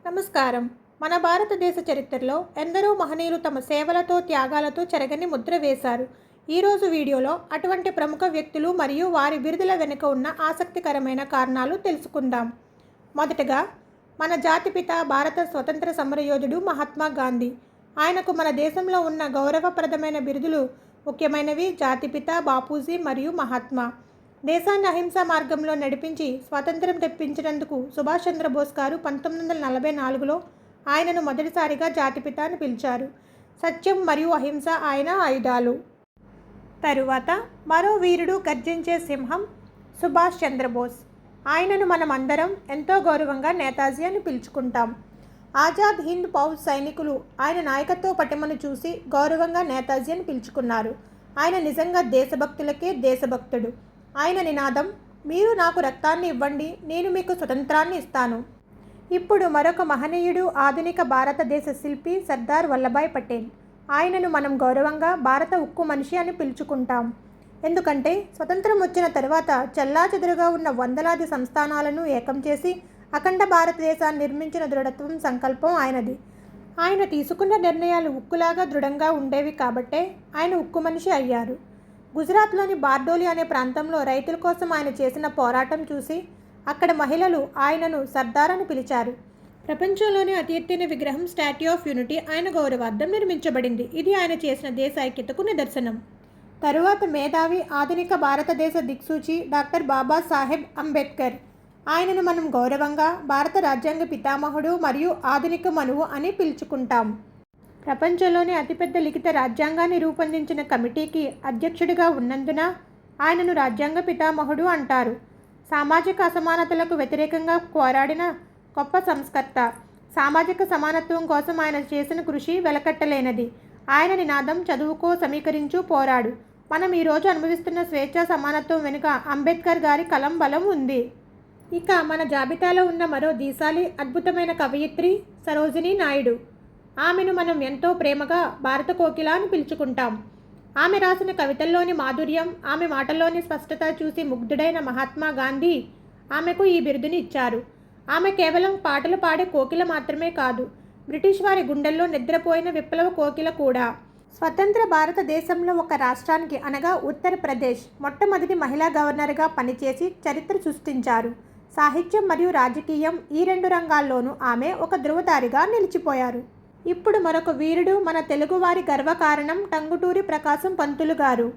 నమస్కారం. మన భారతదేశ చరిత్రలో ఎందరో మహనీయులు తమ సేవలతో, త్యాగాలతో చెరగని ముద్ర వేశారు. ఈరోజు వీడియోలో అటువంటి ప్రముఖ వ్యక్తులు మరియు వారి బిరుదుల వెనుక ఉన్న ఆసక్తికరమైన కారణాలు తెలుసుకుందాం. మొదటగా, మన జాతిపిత, భారత స్వతంత్ర సమరయోధుడు మహాత్మా గాంధీ. ఆయనకు మన దేశంలో ఉన్న గౌరవప్రదమైన బిరుదులు ముఖ్యమైనవి: జాతిపిత, బాపూజీ మరియు మహాత్మా. దేశాన్ని అహింసా మార్గంలో నడిపించి స్వాతంత్ర్యం తెప్పించినందుకు సుభాష్ చంద్రబోస్ గారు 1944లో ఆయనను మొదటిసారిగా జాతిపిత అని పిలిచారు. సత్యం మరియు అహింస ఆయన ఆయుధాలు. తరువాత మరో వీరుడు, గర్జించే సింహం సుభాష్ చంద్రబోస్. ఆయనను మనం అందరం ఎంతో గౌరవంగా నేతాజీ అని పిలుచుకుంటాం. ఆజాద్ హింద్ ఫౌజ్ సైనికులు ఆయన నాయకత్వ పటిమను చూసి గౌరవంగా నేతాజీ అని పిలుచుకున్నారు. ఆయన నిజంగా దేశభక్తులకే దేశభక్తుడు. ఆయన నినాదం, మీరు నాకు రక్తాన్ని ఇవ్వండి, నేను మీకు స్వతంత్రాన్ని ఇస్తాను. ఇప్పుడు మరొక మహనీయుడు, ఆధునిక భారతదేశ శిల్పి సర్దార్ వల్లభాయ్ పటేల్. ఆయనను మనం గౌరవంగా భారత ఉక్కు మనిషి అని పిలుచుకుంటాం. ఎందుకంటే స్వతంత్రం వచ్చిన తర్వాత చెల్లాచెదురుగా ఉన్న వందలాది సంస్థానాలను ఏకం చేసి అఖండ భారతదేశాన్ని నిర్మించిన దృఢత్వం, సంకల్పం ఆయనది. ఆయన తీసుకున్న నిర్ణయాలు ఉక్కులాగా దృఢంగా ఉండేవి కాబట్టే ఆయన ఉక్కు మనిషి అయ్యారు. గుజరాత్లోని బార్డోలి అనే ప్రాంతంలో రైతుల కోసం ఆయన చేసిన పోరాటం చూసి అక్కడ మహిళలు ఆయనను సర్దార్ అని పిలిచారు. ప్రపంచంలోనే అతి ఎత్తైన విగ్రహం స్టాట్యూ ఆఫ్ యూనిటీ ఆయన గౌరవార్థం నిర్మించబడింది. ఇది ఆయన చేసిన దేశ ఐక్యతకు నిదర్శనం. తరువాత మేధావి, ఆధునిక భారతదేశ దిక్సూచి డాక్టర్ బాబాసాహెబ్ అంబేద్కర్. ఆయనను మనం గౌరవంగా భారత రాజ్యాంగ పితామహుడు మరియు ఆధునిక మనువు అని పిలుచుకుంటాం. ప్రపంచంలోనే అతిపెద్ద లిఖిత రాజ్యాంగాన్ని రూపొందించిన కమిటీకి అధ్యక్షుడిగా ఉన్నందున ఆయనను రాజ్యాంగ పితామహుడు అంటారు. సామాజిక అసమానతలకు వ్యతిరేకంగా పోరాడిన గొప్ప సంస్కర్త. సామాజిక సమానత్వం కోసం ఆయన చేసిన కృషి వెలకట్టలేనిది. ఆయన నినాదం, చదువుకో, సమీకరించు, పోరాడు. మనం ఈరోజు అనుభవిస్తున్న స్వేచ్ఛ, సమానత్వం వెనుక అంబేద్కర్ గారి కలం బలం ఉంది. ఇక మన జాబితాలో ఉన్న మరో దీశాలి, అద్భుతమైన కవయిత్రి సరోజినీ నాయుడు. ఆమెను మనం ఎంతో ప్రేమగా భారత కోకిల అని పిలుచుకుంటాం. ఆమె రాసిన కవితల్లోని మాధుర్యం, ఆమె మాటల్లోని స్పష్టత చూసి ముగ్ధుడైన మహాత్మా గాంధీ ఆమెకు ఈ బిరుదుని ఇచ్చారు. ఆమె కేవలం పాటలు పాడే కోకిల మాత్రమే కాదు, బ్రిటిష్ వారి గుండెల్లో నిద్రపోయిన విప్లవ కోకిల కూడా. స్వతంత్ర భారతదేశంలో ఒక రాష్ట్రానికి అనగా ఉత్తరప్రదేశ్ మొట్టమొదటి మహిళా గవర్నర్గా పనిచేసి చరిత్ర సృష్టించారు. సాహిత్యం మరియు రాజకీయం ఈ రెండు రంగాల్లోనూ ఆమె ఒక ధృవతారిగా నిలిచిపోయారు. ఇప్పుడు మరొక వీరుడు, మన తెలుగువారి గర్వకారణం టంగుటూరి ప్రకాశం పంతులు గారు.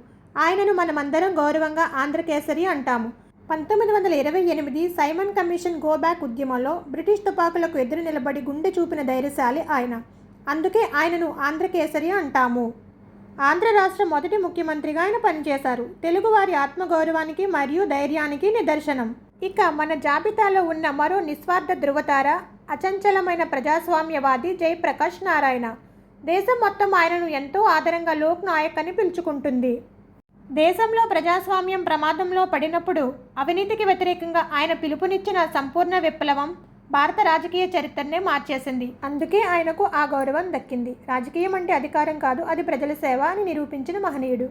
ఆయనను మనమందరం గౌరవంగా ఆంధ్రకేసరి అంటాము. 1928 సైమన్ కమిషన్ గోబ్యాక్ ఉద్యమంలో బ్రిటిష్ తుపాకులకు ఎదురు నిలబడి గుండె చూపిన ధైర్యశాలి ఆయన. అందుకే ఆయనను ఆంధ్రకేసరి అంటాము. ఆంధ్ర రాష్ట్ర మొదటి ముఖ్యమంత్రిగా ఆయన పనిచేశారు. తెలుగువారి ఆత్మగౌరవానికి మరియు ధైర్యానికి నిదర్శనం. ఇక మన జాబితాలో ఉన్న మరో నిస్వార్థ ధృవతార, అచంచలమైన ప్రజాస్వామ్యవాది జయప్రకాష్ నారాయణ. దేశం మొత్తం ఆయనను ఎంతో ఆదరంగా లోక్ నాయక్ అని పిలుచుకుంటుంది. దేశంలో ప్రజాస్వామ్యం ప్రమాదంలో పడినప్పుడు అవినీతికి వ్యతిరేకంగా ఆయన పిలుపునిచ్చిన సంపూర్ణ విప్లవం భారత రాజకీయ చరిత్రనే మార్చేసింది. అందుకే ఆయనకు ఆ గౌరవం దక్కింది. రాజకీయం అంటే అధికారం కాదు, అది ప్రజల సేవ అని నిరూపించిన మహనీయుడు.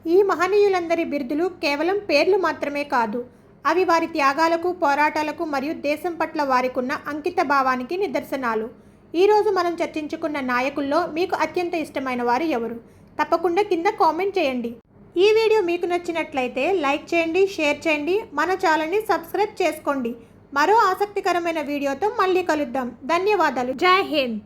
ఈ మహనీయులందరి బిరుదులు కేవలం పేర్లు మాత్రమే కాదు, అవి వారి త్యాగాలకు, పోరాటాలకు మరియు దేశం పట్ల వారికున్న అంకిత భావానికి నిదర్శనాలు. ఈరోజు మనం చర్చించుకున్న నాయకుల్లో మీకు అత్యంత ఇష్టమైన వారు ఎవరు? తప్పకుండా కింద కామెంట్ చేయండి. ఈ వీడియో మీకు నచ్చినట్లయితే లైక్ చేయండి, షేర్ చేయండి, మన ఛానల్ని సబ్స్క్రైబ్ చేసుకోండి. మరో ఆసక్తికరమైన వీడియోతో మళ్ళీ కలుద్దాం. ధన్యవాదాలు. జై హింద్.